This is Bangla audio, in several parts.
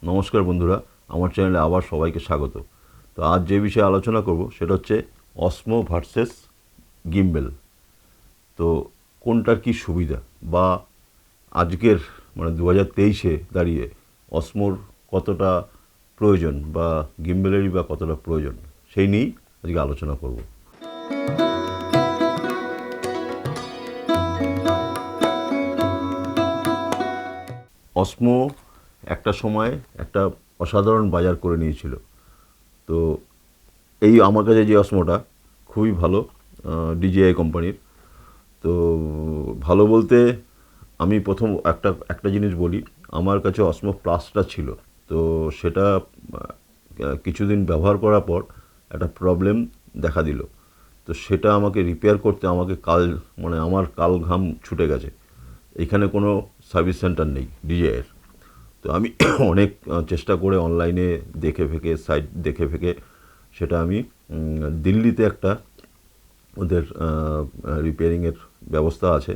নমস্কার বন্ধুরা, আমার চ্যানেলে আবার সবাইকে স্বাগত। তো আজ যে বিষয়ে আলোচনা করব সেটা হচ্ছে অসমো ভার্সেস গিম্বেল। তো কোনটার কি সুবিধা, বা আজকের 2023-এ দাঁড়িয়ে অসমোর কতটা প্রয়োজন বা গিম্বেলেরই বা কতটা প্রয়োজন, সেই নিয়েই আজকে আলোচনা করব। অসমো একটা সময় একটা অসাধারণ বাজার করে নিয়েছিল। তো এই আমার কাছে যে অসমোটা খুবই ভালো, ডিজিআই কোম্পানির। তো ভালো বলতে আমি প্রথম একটা একটা জিনিস বলি, আমার কাছে অসমো প্লাসটা ছিল। তো সেটা কিছুদিন ব্যবহার করার পর একটা প্রবলেম দেখা দিল। তো সেটা আমাকে রিপেয়ার করতে আমাকে আমার কাল ঘাম ছুটে গেছে। এখানে কোনো সার্ভিস সেন্টার নেই ডিজিআইয়ের। তো আমি অনেক চেষ্টা করে অনলাইনে সাইট দেখে ফেকে সেটা আমি দিল্লিতে একটা ওদের রিপেয়ারিংয়ের ব্যবস্থা আছে।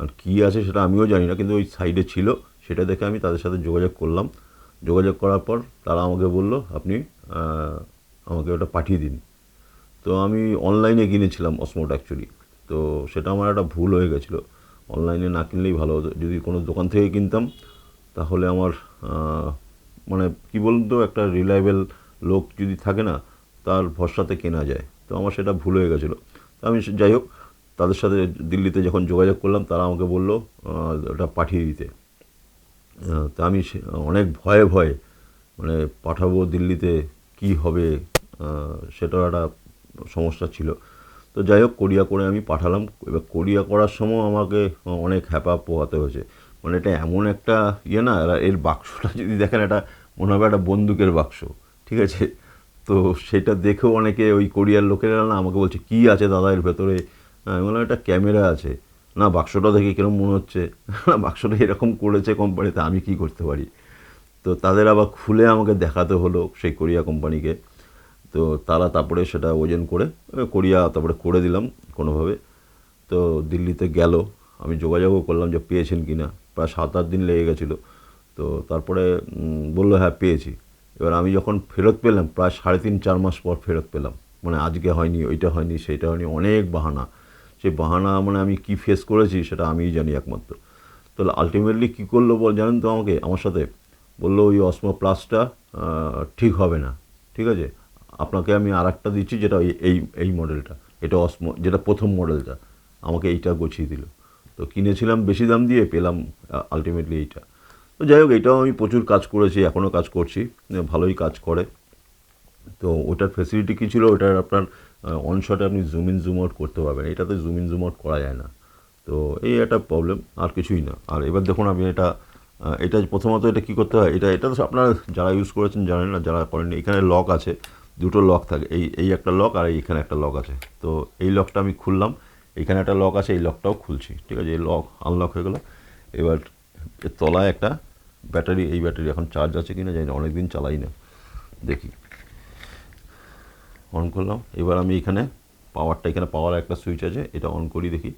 আর কী আছে সেটা আমিও জানি না, কিন্তু ওই সাইডে ছিল। সেটা দেখে আমি তাদের সাথে যোগাযোগ করলাম। যোগাযোগ করার পর তারা আমাকে বলল, আপনি আমাকে ওটা পাঠিয়ে দিন। তো আমি অনলাইনে কিনেছিলাম অসমোটা অ্যাকচুয়ালি। তো সেটা আমার একটা ভুল হয়ে গেছিলো। অনলাইনে না কিনলেই ভালো হতো। যদি কোনো দোকান থেকে কিনতাম তাহলে আমার কী বলুন তো, একটা রিলায়েবল লোক যদি থাকে না, তার ভরসাতে কেনা যায়। তো আমার সেটা ভুল হয়ে গেছিলো। তো আমি যাই হোক, তাদের সাথে দিল্লিতে যখন যোগাযোগ করলাম, তারা আমাকে বলল ওটা পাঠিয়ে দিতে। তা আমি অনেক ভয়ে ভয়ে পাঠাবো দিল্লিতে, কি হবে, সেটাও একটা সমস্যা ছিল। তো যাই হোক, কোরিয়া করে আমি পাঠালাম। এবার কোরিয়া করার সময় আমাকে অনেক হ্যাপা পোহাতে হয়েছে। এটা এমন একটা না, এর বাক্সটা যদি দেখেন, এটা মনে হবে একটা বন্দুকের বাক্স, ঠিক আছে? তো সেটা দেখেও অনেকে, ওই কোরিয়ার লোকেরা না, আমাকে বলছে, কী আছে দাদা এর ভেতরে? আমি বললাম, একটা ক্যামেরা আছে। না, বাক্সটা দেখে কীরকম মনে হচ্ছে, না বাক্সটা এরকম করেছে কোম্পানিতে, আমি কী করতে পারি? তো তাদের আবার খুলে আমাকে দেখাতে হলো সেই কোরিয়া কোম্পানিকে। তো তারা তারপরে সেটা ওজন করে কোরিয়া তারপরে করে দিলাম কোনোভাবে। তো দিল্লিতে গেল, আমি যোগাযোগও করলাম যে পেয়েছেন কি না। প্রায় 7-8 দিন লেগে গেছিলো। তো তারপরে বললো, হ্যাঁ পেয়েছি। এবার আমি যখন ফেরত পেলাম, প্রায় 3.5-4 মাস পর ফেরত পেলাম। আজকে হয়নি, ওইটা হয়নি, সেইটা হয়নি, অনেক বাহানা। সেই বাহানা আমি কী ফেস করেছি সেটা আমিই জানি একমাত্র। তাহলে আলটিমেটলি কী করলো জানেন তো, আমার সাথে বললো, ওই অসমো প্লাসটা ঠিক হবে না, ঠিক আছে? আপনাকে আমি আর একটা দিচ্ছি, যেটা এই এই মডেলটা, এটা অসমো, যেটা প্রথম মডেলটা, আমাকে এইটা গুছিয়ে দিল। তো কিনেছিলাম বেশি দাম দিয়ে, পেলাম আলটিমেটলি এইটা। তো যাই হোক, এটাও আমি প্রচুর কাজ করেছি, এখনও কাজ করছি, ভালোই কাজ করে। তো ওটার ফেসিলিটি কী ছিল, ওটার আপনার অনশটে আপনি জুম ইন জুম আউট করতে পারবেন। এটাতে জুম ইন জুম আউট করা যায় না। তো এই একটা প্রবলেম, আর কিছুই না। আর এবার দেখুন, আমি এটা প্রথমত এটা কী করতে হয়, এটা তো আপনারা যারা ইউজ করেছেন জানেন, না যারা করেননি, এখানে লক আছে, দুটো লক থাকে। এই একটা লক, আর এইখানে একটা লক আছে। তো এই লকটা আমি খুললাম, এইখানে একটা লক আছে, এই লকটাও খুলছি, ঠিক আছে? এই লক আনলক হয়ে গেলো। এবার এর তলায় একটা ব্যাটারি, এই ব্যাটারি এখন চার্জ আছে কি না জানি না, অনেক দিন চালাই না, দেখি। অন করলাম। এবার আমি এখানে পাওয়ার একটা সুইচ আছে, এটা অন করি, দেখি।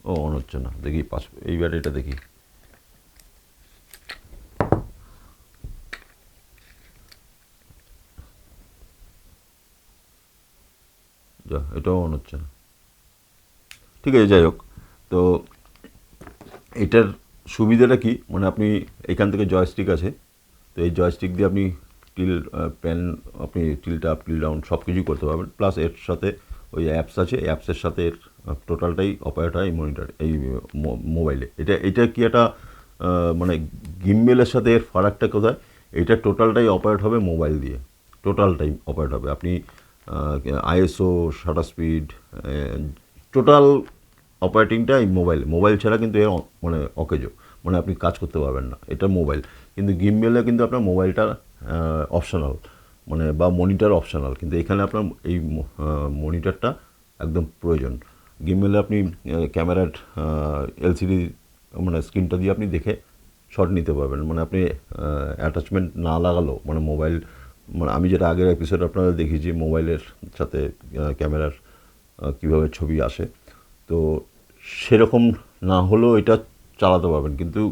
ও, অন হচ্ছে না, দেখি এই ব্যাটারিটা দেখি। যা, এটাও অন হচ্ছে না, ঠিক আছে? যাই হোক, তো এটার সুবিধাটা কি, আপনি এখান থেকে জয়স্টিক আছে। তো এই জয়স্টিক দিয়ে আপনি টিল প্যান, আপনি টিলটা আপ টিল ডাউন সব কিছুই করতে পারবেন। প্লাস এর সাথে ওই অ্যাপস আছে, অ্যাপসের সাথে এর টোটালটাই অপারেট হয় এই মনিটর, এই মোবাইলে। এটা কি একটা গিম্বেলের সাথে এর ফারাকটা কোথায়? এটা টোটালটাই অপারেট হবে মোবাইল দিয়ে, টোটালটাই অপারেট হবে। আপনি আইএসও, শাটার স্পিড, টোটাল অপারেটিংটা এই মোবাইল ছাড়া কিন্তু এর অকেজো, আপনি কাজ করতে পারবেন না। এটা মোবাইল। কিন্তু গিম্বেলে কিন্তু আপনার মোবাইলটা অপশনাল, বা মনিটর অপশনাল, কিন্তু এখানে আপনার এই মনিটরটা একদম প্রয়োজন। গিম্বেলে আপনি ক্যামেরার এলসিডি স্ক্রিনটা দিয়ে আপনি দেখে শট নিতে পারবেন। আপনি অ্যাটাচমেন্ট না লাগালেও, মোবাইল, আমি যেটা আগের এপিসোড আপনারা দেখিয়েছি, মোবাইলের সাথে ক্যামেরার কীভাবে ছবি আসে। তো সেরকম না হলেও এটা চালাতে পারবেন। কিন্তু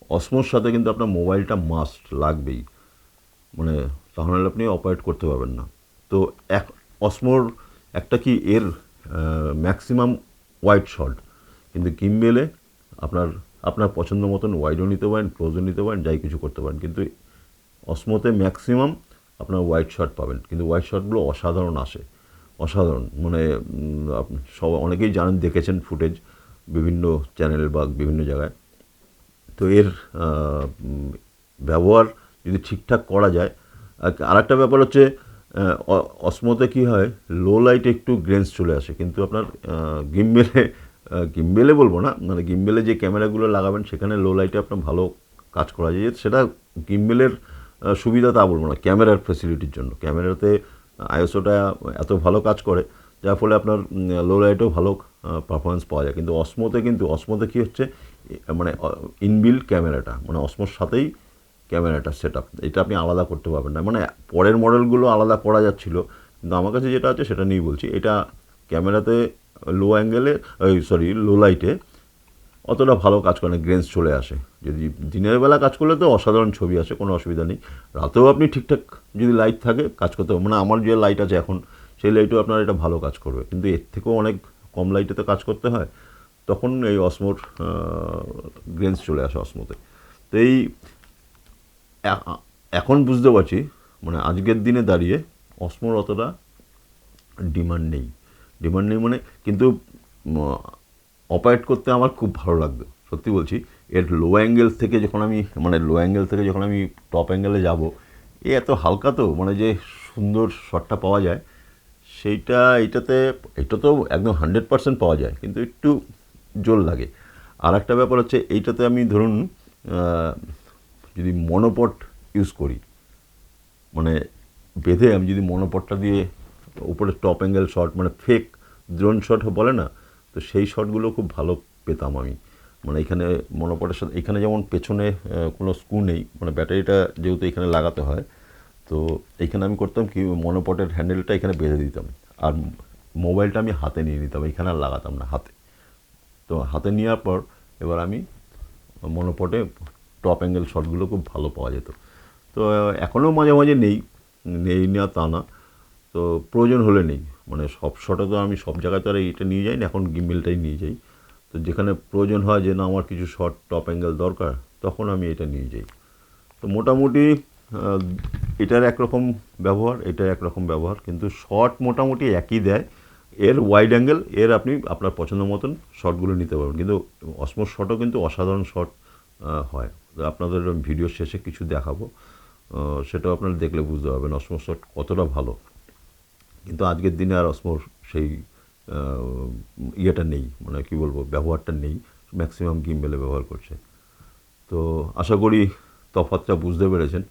অসমোর সাথে কিন্তু আপনার মোবাইলটা মাস্ট লাগবেই, মানে তাহলে আপনি অপারেট করতে পারবেন না। তো অসমোর একটা কি এর ম্যাক্সিমাম ওয়াইড শট, কিন্তু গিম্বেলে আপনার আপনার পছন্দ মতন ওয়াইডও নিতে পারেন, ক্লোজও নিতে পারেন, যাই কিছু করতে পারেন, কিন্তু অসমোতে ম্যাক্সিমাম আপনার ওয়াইড শট পাবেন, কিন্তু ওয়াইড শটগুলো অসাধারণ আসে, অসাধারণ, মানে সব অনেকেই জানেন, দেখেছেন ফুটেজ বিভিন্ন চ্যানেল বা বিভিন্ন জায়গায়। তো এর ব্যবহার যদি ঠিকঠাক করা যায়। আর একটা ব্যাপার হচ্ছে অসমোতে কী হয়, লো লাইটে একটু গ্রেন্স চলে আসে, কিন্তু আপনার গিম্বেলে গিম্বেলে বলবো না, মানে গিম্বেলে যে ক্যামেরাগুলো লাগাবেন সেখানে লো লাইটে আপনার ভালো কাজ করা যায়, সেটা গিম্বেলের সুবিধা তা বলবো না, ক্যামেরার ফেসিলিটির জন্য ক্যামেরাতে আইএসওটা এত ভালো কাজ করে, যার ফলে আপনার লো লাইটেও ভালো পারফরমেন্স পাওয়া যায়। কিন্তু অসমোতে কী হচ্ছে, মানে ইনবিল্ট ক্যামেরাটা, মানে অসমোর সাথেই ক্যামেরাটা সেট আপ, এটা আপনি আলাদা করতে পারবেন না, মানে পরের মডেলগুলো আলাদা করা যাচ্ছিলো, কিন্তু আমার কাছে যেটা আছে সেটা নিয়েই বলছি, এটা ক্যামেরাতে লো অ্যাঙ্গেলে, লো লাইটে অতটা ভালো কাজ করে না, গ্রেন্স চলে আসে। যদি দিনের বেলা কাজ করলে তো অসাধারণ ছবি আসে, কোনো অসুবিধা নেই, রাতেও আপনি ঠিকঠাক যদি লাইট থাকে কাজ করতে হবে, মানে আমার যে লাইট আছে এখন সেই লাইটেও আপনার এটা ভালো কাজ করবে, কিন্তু এর থেকেও অনেক কম লাইটে তো কাজ করতে হয়, তখন এই অসমোর গ্রেন্স চলে আসে অসমোতে। তো এই এখন বুঝতে পারছি, মানে আজকের দিনে দাঁড়িয়ে অসমোর অতটা ডিমান্ড নেই, মানে, কিন্তু অপারেট করতে আমার খুব ভালো লাগবে, সত্যি বলছি। এর লো অ্যাঙ্গেল থেকে যখন আমি টপ অ্যাঙ্গেলে যাব, এত হালকা, তো মানে যে সুন্দর শটটা পাওয়া যায় সেইটা এটা তো একদম 100% পাওয়া যায়, কিন্তু একটু জোর লাগে। আর একটা ব্যাপার হচ্ছে, এইটাতে আমি ধরুন যদি মনোপট ইউজ করি, মানে বেঁধে আমি যদি মনোপটটা দিয়ে উপরে টপ অ্যাঙ্গেল শট, মানে ফেক ড্রোন শট বলে না, তো সেই শটগুলো খুব ভালো পেতাম আমি। মানে এখানে মনোপটের সাথে এখানে যেমন পেছনে কোনো স্ক্রু নেই, মানে ব্যাটারিটা যেহেতু এখানে লাগাতে হয়, তো এইখানে আমি করতাম কি, মনোপটের হ্যান্ডেলটা এখানে বেঁধে দিতাম, আর মোবাইলটা আমি হাতে নিয়ে নিতাম, এখানে আর লাগাতাম না হাতে। তো হাতে নেওয়ার পর এবার আমি মনোপটে টপ অ্যাঙ্গেল শটগুলো খুব ভালো পাওয়া যেত। তো এখনও মাঝে মাঝে নেই না তা না, তো প্রয়োজন হলে নেই, মানে সব শটে তো আমি সব জায়গায় তো আর এটা নিয়ে যাই না, এখন গিম্বেলটাই নিয়ে যাই। তো যেখানে প্রয়োজন হয় যে না আমার কিছু শর্ট টপ অ্যাঙ্গেল দরকার, তখন আমি এটা নিয়ে যাই। তো মোটামুটি এটার একরকম ব্যবহার, এটার একরকম ব্যবহার, কিন্তু শর্ট মোটামুটি একই দেয়। এর ওয়াইড অ্যাঙ্গেল, আপনি আপনার পছন্দ মতন শটগুলো নিতে পারবেন, কিন্তু অসমোর শটও কিন্তু অসাধারণ শট হয়। তো আপনাদের ভিডিও শেষে কিছু দেখাবো, সেটাও আপনারা দেখলে বুঝতে পারবেন অসমোর শট কতটা ভালো। কিন্তু আজকের দিনে আর অসমোর সেই ইয়েটা নেই, মানে কী বলবো, ব্যবহারটা নেই, ম্যাক্সিমাম গিম্বেলে ব্যবহার করছে। তো আশা করি তফাৎটা বুঝতে পেরেছেন।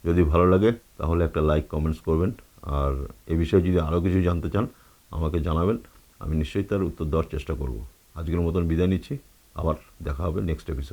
যদি ভালো লাগে তাহলে একটা লাইক কমেন্টস করবেন, আর এ বিষয়ে যদি আরও কিছু জানতে চান আমাকে জানাবেন, আমি নিশ্চয়ই তার উত্তর দেওয়ার চেষ্টা করব। আজকের মতন বিদায় নিচ্ছি, আবার দেখা হবে নেক্সট এপিসোড।